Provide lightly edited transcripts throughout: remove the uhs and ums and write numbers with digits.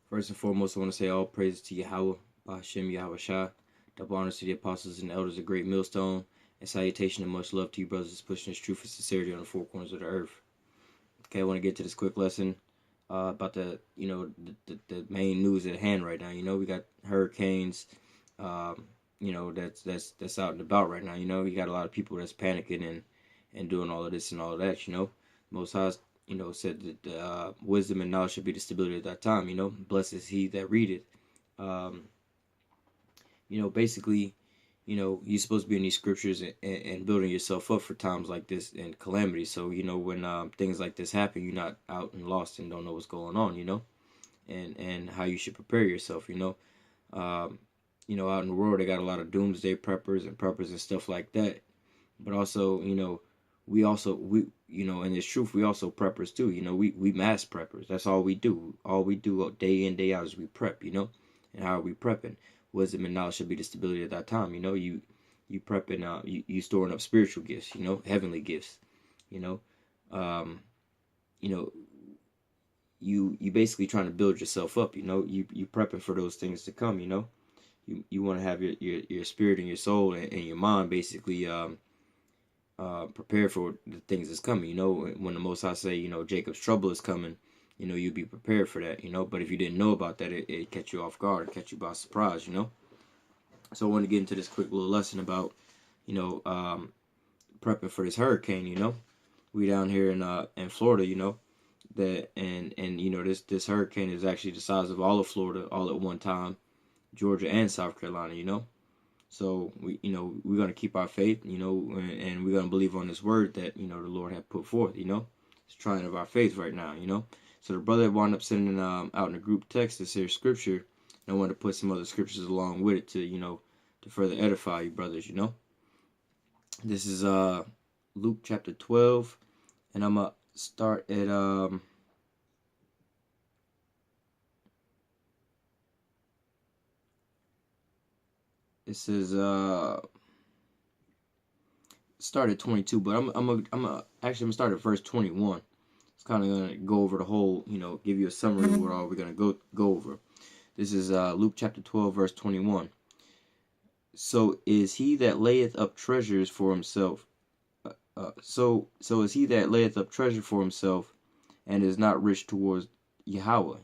First and foremost, I want to say all praises to Yahweh, Bahashem Yahweh Shah. Double honors to the apostles and elders of Great Millstone, and salutation and much love to you brothers pushing this truth and sincerity on the four corners of the earth. Okay, I want to get to this quick lesson about the main news at hand right now. We got hurricanes, um, that's out and about right now. You got a lot of people that's panicking and doing all of this and all of that. Most High, said that wisdom and knowledge should be the stability of that time. Blessed is he that readeth. Um, basically, you're supposed to be in these scriptures and building yourself up for times like this and calamity. So, when things like this happen, you're not out and lost and don't know what's going on, and how you should prepare yourself, Um, out in the world, they got a lot of doomsday preppers and stuff like that. But also, we in this truth, we also preppers too. We mass preppers. That's all we do. All we do day in, day out is we prep, And how are we prepping? Wisdom and knowledge should be the stability at that time. You prepping, you storing up spiritual gifts, heavenly gifts, you know. Um, you know, you basically trying to build yourself up, you prepping for those things to come, You want to have your spirit and your soul and your mind basically prepared for the things that's coming. When the Most High say, Jacob's trouble is coming, you'll be prepared for that, But if you didn't know about that, it catch you off guard, it catch you by surprise, So I want to get into this quick little lesson about, prepping for this hurricane. We down here in Florida, that and this hurricane is actually the size of all of Florida all at one time, Georgia and South Carolina. So we're gonna keep our faith, and we're gonna believe on this word that the Lord had put forth. It's trying of our faith right now. So the brother wound up sending out in a group text this here scripture, and I wanted to put some other scriptures along with it to to further edify you brothers. This is Luke chapter 12, and I'm gonna start at it says start at 22, but I'm gonna start at verse 21. It's kind of gonna go over the whole, give you a summary of what all we're gonna go over. This is Luke chapter 12, verse 21. So is he that layeth up treasures for himself. So is he that layeth up treasure for himself, and is not rich towards Yahweh.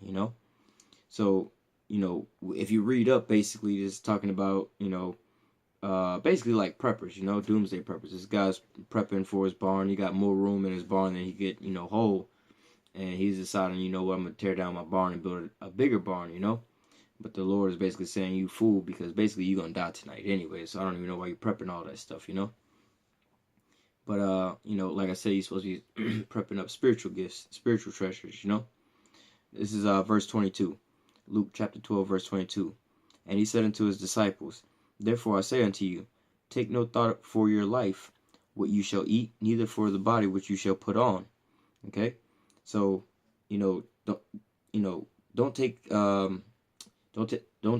So if you read up, basically, this is talking about basically like preppers, doomsday preppers. This guy's prepping for his barn. He got more room in his barn than he get, whole. And he's deciding, what, I'm going to tear down my barn and build a bigger barn, But the Lord is basically saying, you fool, because basically you're going to die tonight anyway. So I don't even know why you're prepping all that stuff, But, like I said, you're supposed to be prepping up spiritual gifts, spiritual treasures, This is verse 22. Luke chapter 12, verse 22. And he said unto his disciples, Therefore I say unto you, take no thought for your life, what you shall eat, neither for the body which you shall put on. Okay? So, don't take don't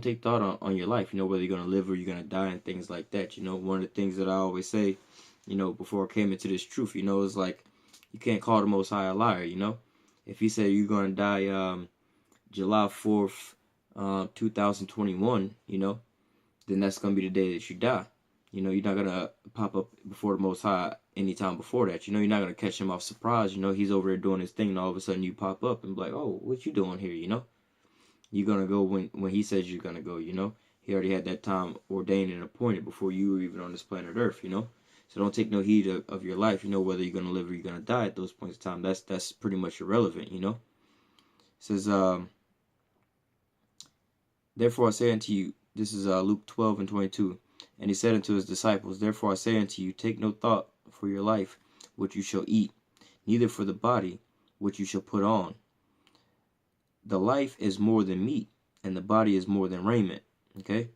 take thought on your life, whether you're gonna live or you're gonna die and things like that. One of the things that I always say, before I came into this truth, is like you can't call the Most High a liar, If he said you're gonna die July 4th, 2021, then that's going to be the day that you die. You're not going to pop up before the Most High anytime before that. You're not going to catch him off surprise. He's over there doing his thing, and all of a sudden you pop up and be like, oh, what you doing here, You're going to go when he says you're going to go, He already had that time ordained and appointed before you were even on this planet Earth, So don't take no heed of your life, whether you're going to live or you're going to die at those points in time. That's pretty much irrelevant, It says, Therefore I say unto you, this is Luke 12 and 22. And he said unto his disciples, Therefore I say unto you, take no thought for your life, what you shall eat, neither for the body, what you shall put on. The life is more than meat, and the body is more than raiment. Okay?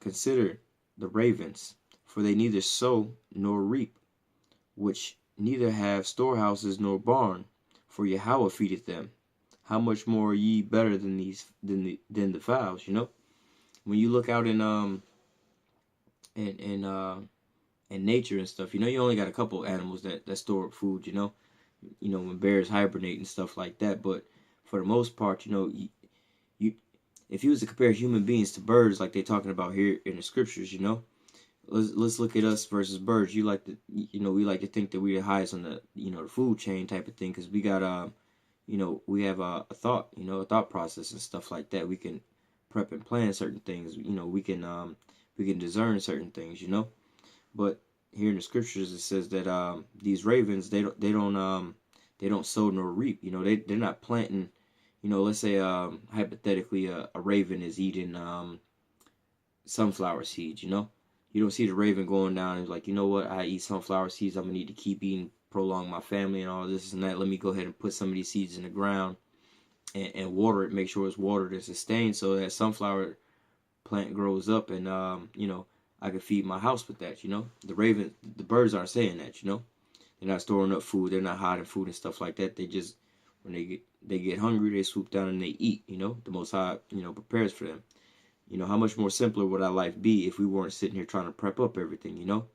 Consider the ravens, for they neither sow nor reap, which neither have storehouses nor barn, for Yahweh feedeth them. How much more are ye better than the fowls? When you look out in nature and stuff, you only got a couple animals that store up food. When bears hibernate and stuff like that. But for the most part, You, if you was to compare human beings to birds, like they talking about here in the scriptures, you know, let's look at us versus birds. You like to, you know, we like to think that we're the highest on the, you know, the food chain type of thing, because we got you know, we have a thought, you know, a thought process and stuff like that. We can prep and plan certain things. You know, we can discern certain things, you know. But here in the scriptures it says that these ravens, they don't sow nor reap. You know, they're not planting. You know, let's say hypothetically a raven is eating sunflower seeds. You know, you don't see the raven going down and like, you know what, I eat sunflower seeds, I'm gonna need to keep eating, prolong my family and all this and that. Let me go ahead and put some of these seeds in the ground and water it, make sure it's watered and sustained so that sunflower plant grows up and you know, I can feed my house with that. You know, the birds aren't saying that. You know, they're not storing up food, they're not hiding food and stuff like that. They just, when they get hungry, they swoop down and they eat. You know, the Most High, you know, prepares for them. You know, how much more simpler would our life be if we weren't sitting here trying to prep up everything? You know,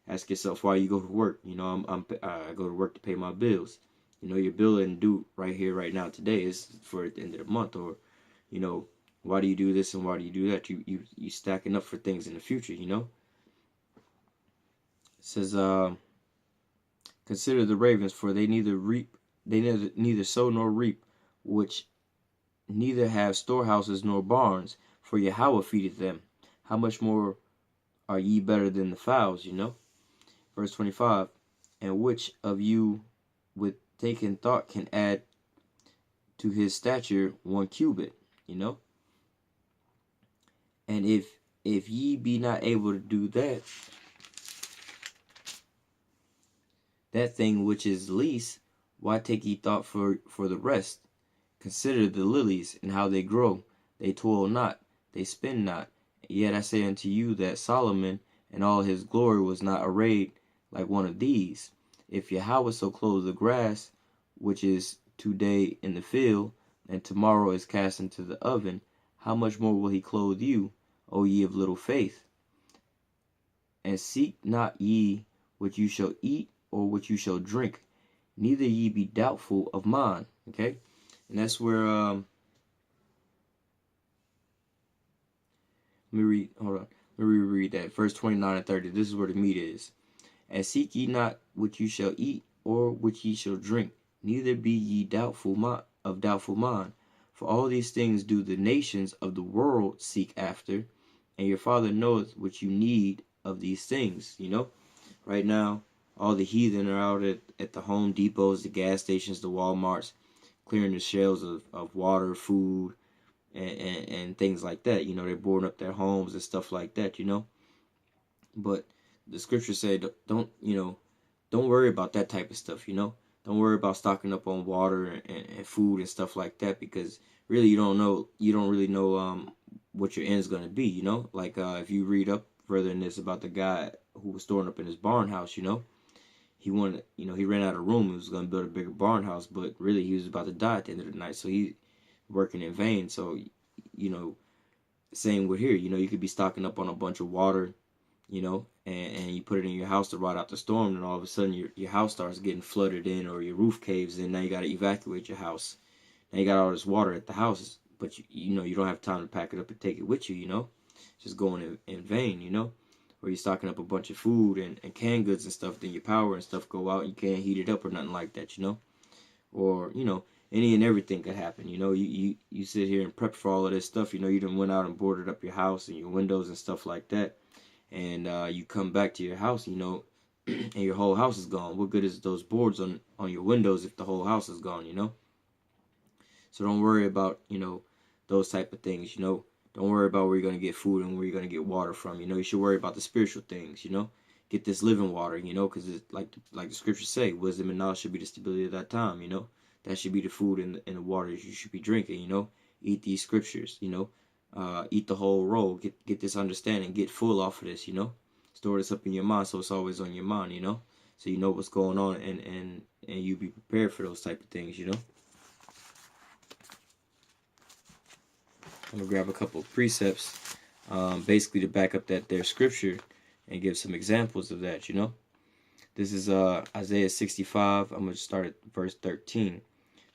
ask yourself why you go to work. You know, I go to work to pay my bills. You know, your bill isn't due right here, right now, today. It's for the end of the month. Or, you know, why do you do this and why do you do that? You stacking up for things in the future. You know, it says, consider the ravens, for they neither reap, they neither sow nor reap, which neither have storehouses nor barns, for Yahweh feedeth them. How much more are ye better than the fowls? You know. Verse 25, and which of you with taking thought can add to his stature 1 cubit? You know. And if ye be not able to do that thing which is least, why take ye thought for the rest? Consider the lilies and how they grow. They toil not, they spin not. Yet I say unto you that Solomon in all his glory was not arrayed like one of these. If Yahweh so clothe the grass, which is today in the field, and tomorrow is cast into the oven, how much more will he clothe you, O ye of little faith? And seek not ye what you shall eat or what you shall drink, neither ye be doubtful of mind. Okay, and that's where let me read. Hold on, let me reread that. Verse 29 and 30. This is where the meat is. And seek ye not what you shall eat or what ye shall drink, neither be ye doubtful mind. For all these things do the nations of the world seek after, and your Father knoweth what you need of these things. You know, right now, all the heathen are out at the Home Depots, the gas stations, the Walmarts, clearing the shelves of water, food, and things like that. You know, they're boarding up their homes and stuff like that, you know. But the scriptures say, don't worry about that type of stuff, you know. Don't worry about stocking up on water and food and stuff like that, because really you don't really know what your end is going to be, you know. Like if you read up further in this about the guy who was storing up in his barn house, you know, he wanted, you know, he ran out of room. He was going to build a bigger barn house, but really he was about to die at the end of the night, so he working in vain. So, you know, same with here, you know, you could be stocking up on a bunch of water, you know, and you put it in your house to ride out the storm, and all of a sudden your house starts getting flooded in, or your roof caves in. Now you got to evacuate your house. Now you got all this water at the house, but you know, you don't have time to pack it up and take it with you, you know. It's just going in vain, you know. Or you're stocking up a bunch of food and canned goods and stuff, then your power and stuff go out, and you can't heat it up or nothing like that, you know. Or, you know, any and everything could happen, you know. You sit here and prep for all of this stuff, you know. You done went out and boarded up your house and your windows and stuff like that, and you come back to your house, you know, and your whole house is gone. What good is those boards on your windows if the whole house is gone, you know? So don't worry about, you know, those type of things, you know. Don't worry about where you're going to get food and where you're going to get water from, you know. You should worry about the spiritual things, you know. Get this living water, you know, because it's like the scriptures say, wisdom and knowledge should be the stability of that time, you know. That should be the food and the water you should be drinking, you know. Eat these scriptures, you know. Eat the whole roll. Get this understanding. Get full off of this, you know. Store this up in your mind so it's always on your mind, you know. So you know what's going on, and you be prepared for those type of things, you know. I'm gonna grab a couple of precepts, basically to back up that their scripture and give some examples of that, you know. This is Isaiah 65. I'm gonna start at verse 13.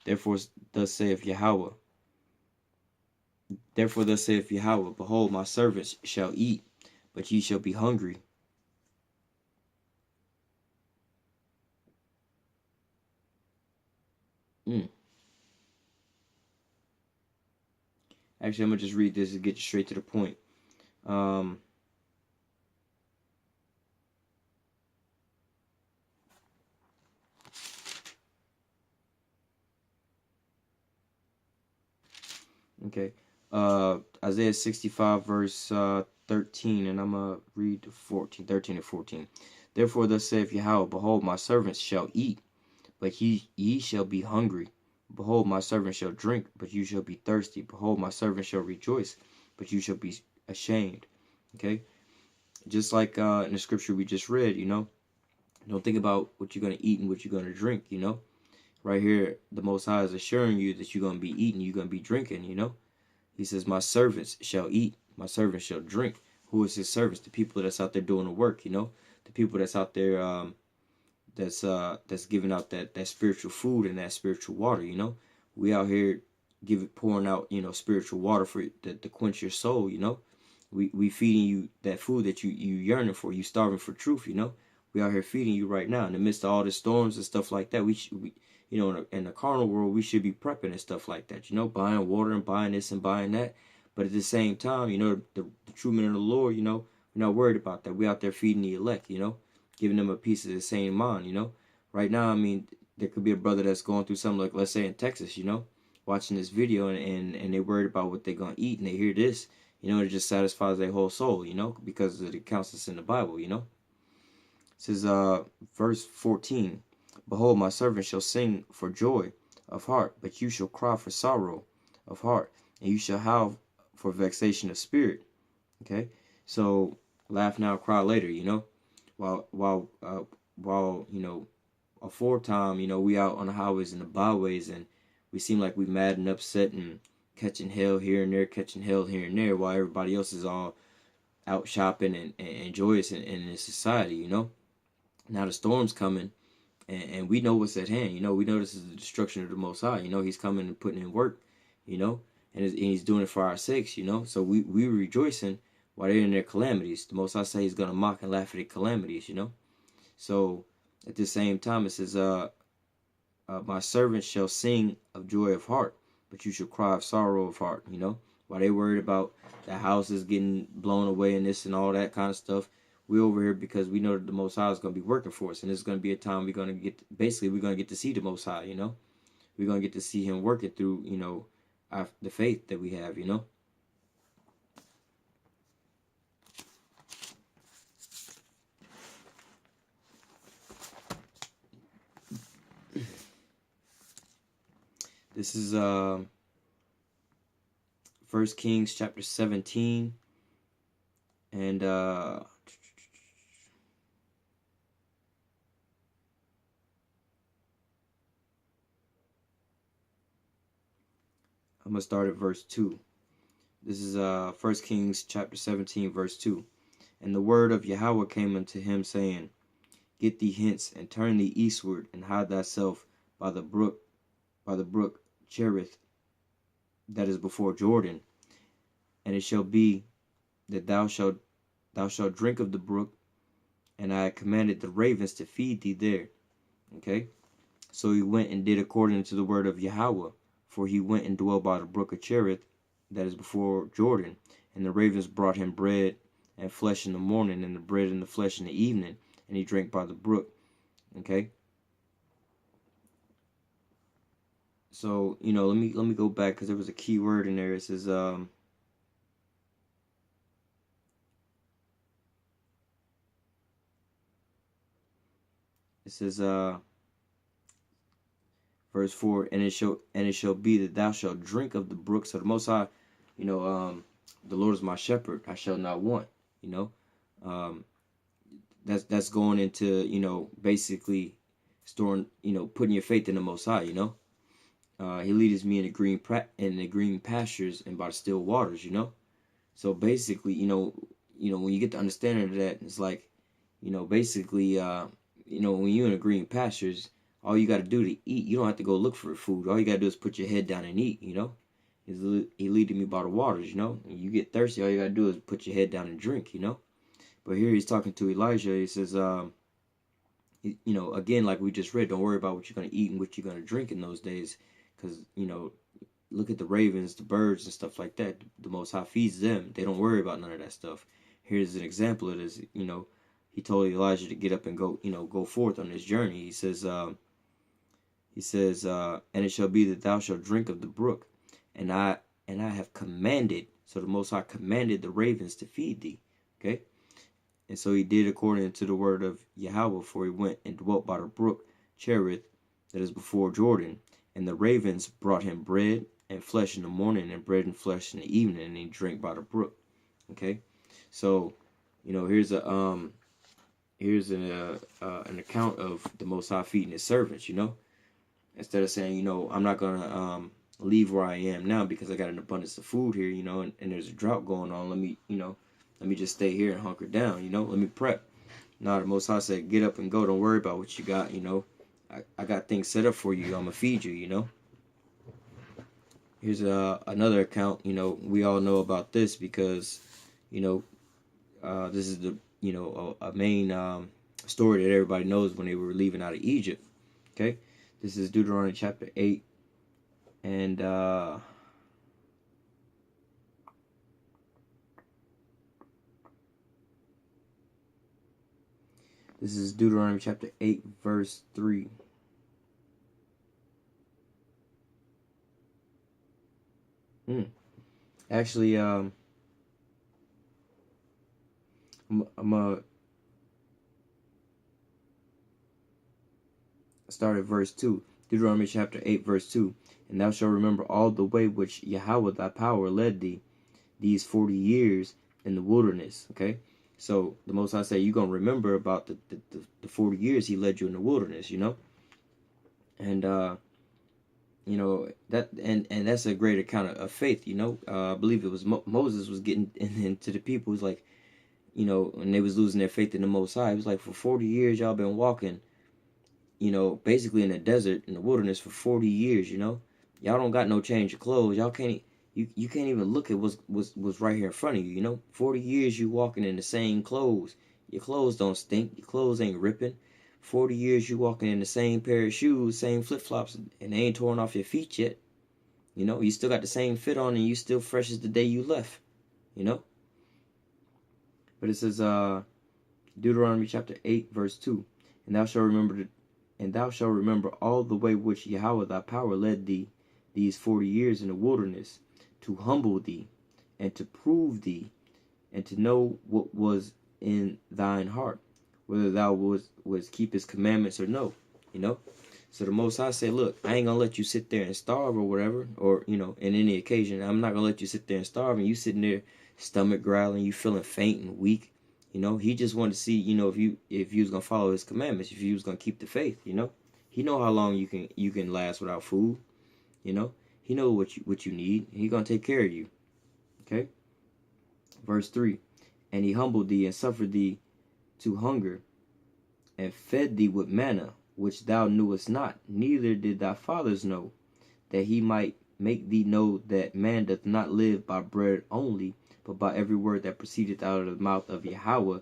Therefore, thus saith Yahweh, Therefore thus saith Yahweh, behold, my servants shall eat, but ye shall be hungry. Mm. Actually, I'm gonna just read this and get straight to the point. Um, okay. Isaiah 65 verse 13, and I'm gonna read 14, 13 and 14. Therefore thus saith Yahweh, behold, my servants shall eat, but ye shall be hungry. Behold, my servant shall drink, but you shall be thirsty. Behold, my servant shall rejoice, but you shall be ashamed. Okay? Just like in the scripture we just read, don't think about what you're going to eat and what you're going to drink, Right here, the Most High is assuring you that you're going to be eating, you're going to be drinking. He says, my servants shall eat, my servants shall drink. Who is his servants? The people that's out there doing the work. The people that's out there that's giving out that spiritual food and that spiritual water. We out here pouring out spiritual water for to quench your soul. We feeding you that food that you yearning for, you starving for truth. We out here feeding you right now in the midst of all the storms and stuff like that. In the carnal world, we should be prepping and stuff like that, buying water and buying this and buying that. But at the same time, the true men of the Lord, we're not worried about that. We out there feeding the elect, giving them a piece of the same mind. Right now, I mean, there could be a brother that's going through something like, let's say in Texas, watching this video and they're worried about what they're going to eat and they hear this, it just satisfies their whole soul, because of the accounts that's in the Bible. It says, verse 14, behold, my servant shall sing for joy of heart, but you shall cry for sorrow of heart, and you shall howl for vexation of spirit. Okay, so laugh now, cry later. While aforetime, we out on the highways and the byways, and we seem like we mad and upset and catching hell here and there, catching hell here and there, while everybody else is all out shopping and joyous in this society. Now the storm's coming, and we know what's at hand. We know this is the destruction of the Most High. He's coming and putting in work. And he's doing it for our sakes. So we rejoicing while they're in their calamities. The Most High say He's gonna mock and laugh at their calamities. So at the same time, it says, my servants shall sing of joy of heart, but you shall cry of sorrow of heart. While they worried about the houses getting blown away and this and all that kind of stuff, we over here because we know that the Most High is going to be working for us, and it's going to be a time we're going to get to see the Most High. We're going to get to see Him working through the faith that we have. This is 1 Kings chapter 17, and I'm going to start at verse 2. This is 1 Kings chapter 17, verse 2. And the word of Yahweh came unto him, saying, Get thee hence, and turn thee eastward, and hide thyself by the brook Cherith, that is before Jordan. And it shall be that thou shalt drink of the brook, and I commanded the ravens to feed thee there. Okay? So he went and did according to the word of Yahweh, for he went and dwelt by the brook of Cherith, that is before Jordan. And the ravens brought him bread and flesh in the morning, and the bread and the flesh in the evening, and he drank by the brook. Okay? So, let me go back, because there was a key word in there. It says verse 4, and it shall be that thou shalt drink of the brooks of the Most High. The Lord is my shepherd, I shall not want. That's going into basically storing, putting your faith in the Most High. He leadeth me in the green pastures and by the still waters. So basically, when you get the understanding of that, it's like, basically, when you're in the green pastures, all you got to do to eat, you don't have to go look for food. All you got to do is put your head down and eat. He leading me by the waters, you know. And you get thirsty, all you gotta do is put your head down and drink, you know. But here he's talking to Elijah. He says, you know, again, like we just read, don't worry about what you're gonna eat and what you're gonna drink in those days, because you know, look at the ravens, the birds, and stuff like that. The Most High feeds them. They don't worry about none of that stuff. Here's an example of this. You know, he told Elijah to get up and go, you know, go forth on this journey. He says, and it shall be that thou shalt drink of the brook, and I have commanded. So the Most High commanded the ravens to feed thee. Okay, and so he did according to the word of Yahweh, for he went and dwelt by the brook Cherith, that is before Jordan, and the ravens brought him bread and flesh in the morning, and bread and flesh in the evening, and he drank by the brook. Okay, so you know, here's an account of the Most High feeding his servants. You know, instead of saying, you know, I'm not gonna leave where I am now because I got an abundance of food here, you know, and there's a drought going on. Let me, you know, let me just stay here and hunker down, you know, let me prep. Now the Most High said, get up and go. Don't worry about what you got, you know. I got things set up for you. I'm gonna feed you, you know. Here's another account, you know, we all know about this because, you know, this is the, you know, a main story that everybody knows when they were leaving out of Egypt. Okay, this is Deuteronomy chapter 8, and this is Deuteronomy chapter 8, verse 3. Actually, I'm start at verse 2. Deuteronomy chapter 8, verse 2. And thou shalt remember all the way which Yahweh thy power led thee these 40 years in the wilderness. Okay, so the Most High say you're going to remember about the 40 years he led you in the wilderness, you know. And you know, that and that's a great account of faith, you know. I believe it was Moses was getting into the people. It was like, you know, when they was losing their faith in the Most High, it was like, for 40 years y'all been walking, you know, basically in the desert, in the wilderness for 40 years, you know. Y'all don't got no change of clothes. Y'all can't, you can't even look at what's right here in front of you, you know. 40 years you walking in the same clothes. Your clothes don't stink. Your clothes ain't ripping. 40 years you walking in the same pair of shoes, same flip-flops, and they ain't torn off your feet yet. You know, you still got the same fit on and you still fresh as the day you left, you know. But it says, Deuteronomy chapter 8, verse 2, and thou shalt remember all the way which Yahweh thy power led thee these 40 years in the wilderness, to humble thee, and to prove thee, and to know what was in thine heart, whether thou was keep his commandments or no, you know. So the Most High said, look, I ain't gonna let you sit there and starve or whatever, or, you know, in any occasion. I'm not gonna let you sit there and starve and you sitting there stomach growling, you feeling faint and weak. You know, he just wanted to see, you know, if you was gonna follow his commandments, if you was gonna keep the faith, you know. He know how long you can last without food, you know. He know what you need. He gonna take care of you. Okay. Verse 3. And he humbled thee and suffered thee to hunger, and fed thee with manna, which thou knewest not, neither did thy fathers know, that he might make thee know that man doth not live by bread only, but by every word that proceedeth out of the mouth of Yahweh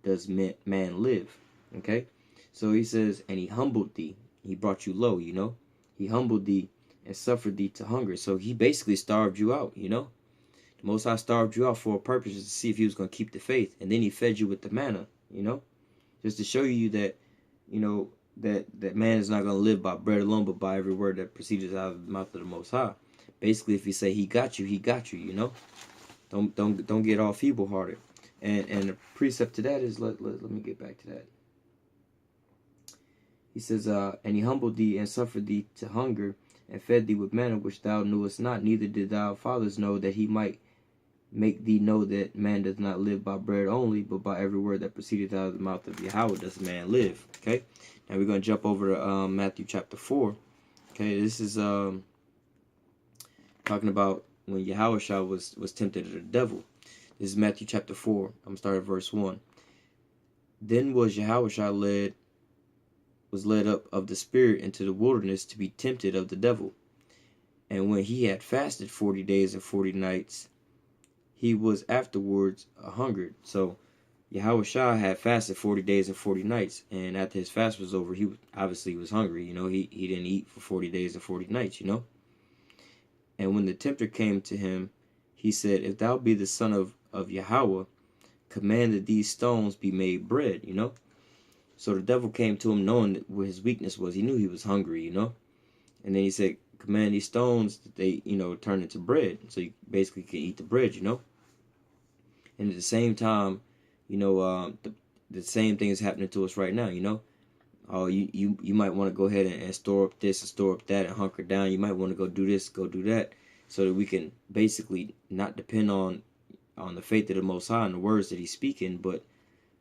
does man live. Okay? So he says, and he humbled thee. He brought you low, you know? He humbled thee and suffered thee to hunger. So he basically starved you out, you know? The Most High starved you out for a purpose, to see if he was going to keep the faith. And then he fed you with the manna, you know? Just to show you that, you know, that man is not going to live by bread alone, but by every word that proceeds out of the mouth of the Most High. Basically, if you say he got you, you know? Don't get all feeble-hearted. And the precept to that is, let me get back to that. He says, and he humbled thee and suffered thee to hunger, and fed thee with manna which thou knewest not, neither did thy fathers know, that he might make thee know that man does not live by bread only, but by every word that proceedeth out of the mouth of Yahweh does man live. Okay? Now we're going to jump over to Matthew chapter 4. Okay, this is talking about when Yahushua was tempted of the devil. This is Matthew chapter 4. I'm going to start at verse 1. Then was Yahushua led up of the Spirit into the wilderness to be tempted of the devil. And when he had fasted 40 days and 40 nights, he was afterwards hungered. So Yahweh Shah had fasted 40 days and 40 nights, and after his fast was over, he obviously was hungry. He didn't eat for 40 days and 40 nights. And when the tempter came to him, he said, "If thou be the son of Yahweh, command that these stones be made bread." So the devil came to him knowing where his weakness was. He knew he was hungry. And then he said, "Command these stones that they turn into bread, so you basically can eat the bread." And at the same time, the same thing is happening to us right now. Oh, you might want to go ahead and store up this and store up that and hunker down. You might want to go do this, go do that, so that we can basically not depend on the faith of the Most High and the words that He's speaking, but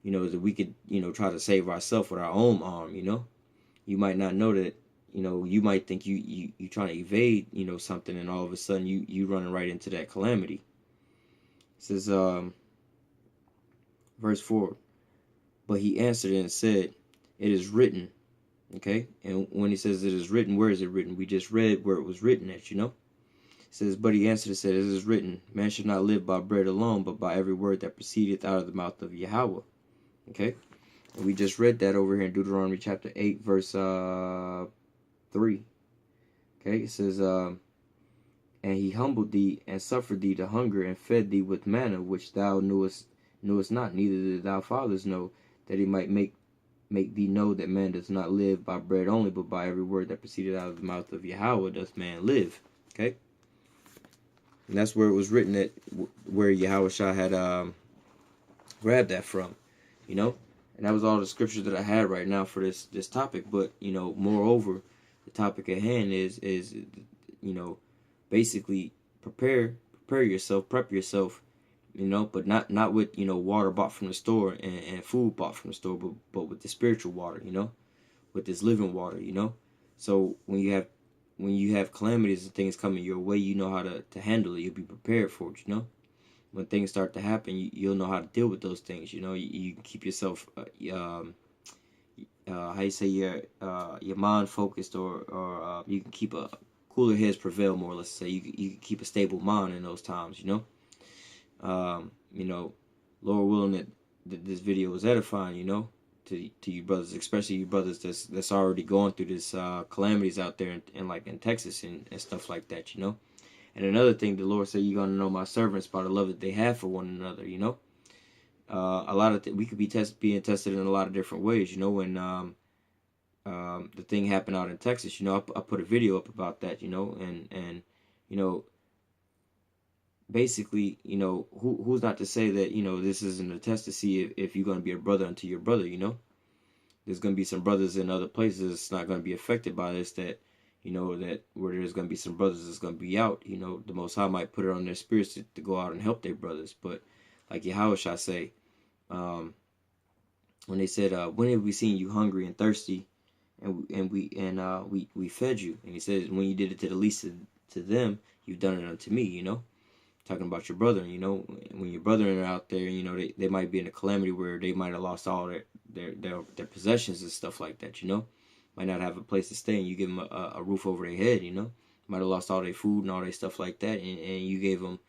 that we could try to save ourselves with our own arm. You might not know that. You might think you trying to evade something, and all of a sudden you running right into that calamity. It says verse 4, but he answered and said, "It is written." Okay, and when he says it is written, where is it written? We just read where it was written at. It says, but he answered and said, "It is written, man should not live by bread alone, but by every word that proceedeth out of the mouth of Yahweh." Okay, and we just read that over here in Deuteronomy chapter 8, verse 3. Okay, it says, and he humbled thee and suffered thee to hunger and fed thee with manna, which thou knewest not, neither did thy fathers know, that he might make thee know that man does not live by bread only, but by every word that proceeded out of the mouth of Yahweh does man live. Okay, and that's where it was written, that where Yahweh Shah had grabbed that from, and that was all the scriptures that I had right now for this topic. But moreover, the topic at hand is basically prepare yourself, prep yourself, but not with water bought from the store and food bought from the store, but with the spiritual water, with this living water. So when you have calamities and things coming your way, you know how to handle it. You'll be prepared for it. When things start to happen, you'll know how to deal with those things. You can keep yourself how you say, your mind focused, or you can keep a cooler heads prevail more. Let's say you can keep a stable mind in those times. Lord willing that this video was edifying, to you brothers, especially you brothers that's already going through this calamities out there in Texas and stuff like that. And another thing, the Lord said, "You're gonna know my servants by the love that they have for one another." A lot of we could be being tested in a lot of different ways. When the thing happened out in Texas, I put a video up about that. And basically, who's not to say that this isn't a test to see if you're gonna be a brother unto your brother. There's gonna be some brothers in other places that's not gonna be affected by this. That that where there's gonna be some brothers that's gonna be out. The Most High might put it on their spirits to go out and help their brothers. But like Yahweh shall say, when they said, "When have we seen you hungry and thirsty, and we fed you?" And he says, "When you did it to the least to them, you've done it unto me." Talking about your brother. When your brother are out there, they might be in a calamity where they might have lost all their possessions and stuff like that. Might not have a place to stay, and you give them a roof over their head. Might have lost all their food and all their stuff like that, and you gave them,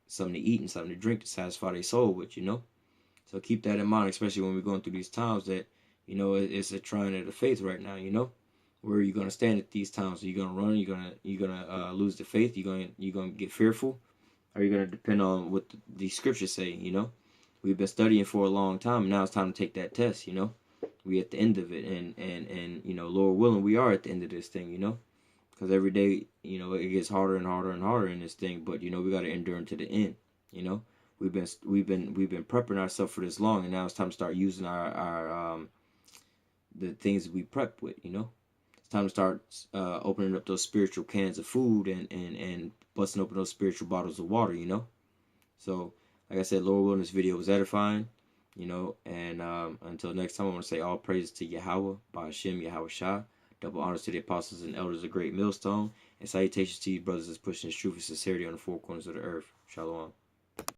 something to eat and something to drink to satisfy their soul with. So keep that in mind, especially when we're going through these times that it's a trying of the faith right now. Where are you gonna stand at these times? Are you gonna run? You gonna lose the faith? You gonna get fearful? Are you gonna depend on what the scriptures say? We've been studying for a long time. Now it's time to take that test. We at the end of it, and Lord willing, we are at the end of this thing. Because every day it gets harder and harder and harder in this thing. But we got to endure to the end. We've been prepping ourselves for this long, and now it's time to start using our the things that we prep with. It's time to start opening up those spiritual cans of food and busting open those spiritual bottles of water. So like I said, Lord willing, this video was edifying. And until next time, I want to say all praise to Yahweh, by Hashem, Yahweh Shah. Double honors to the apostles and elders of Great Millstone. And salutations to you brothers that's pushing this truth and sincerity on the four corners of the earth. Shalom.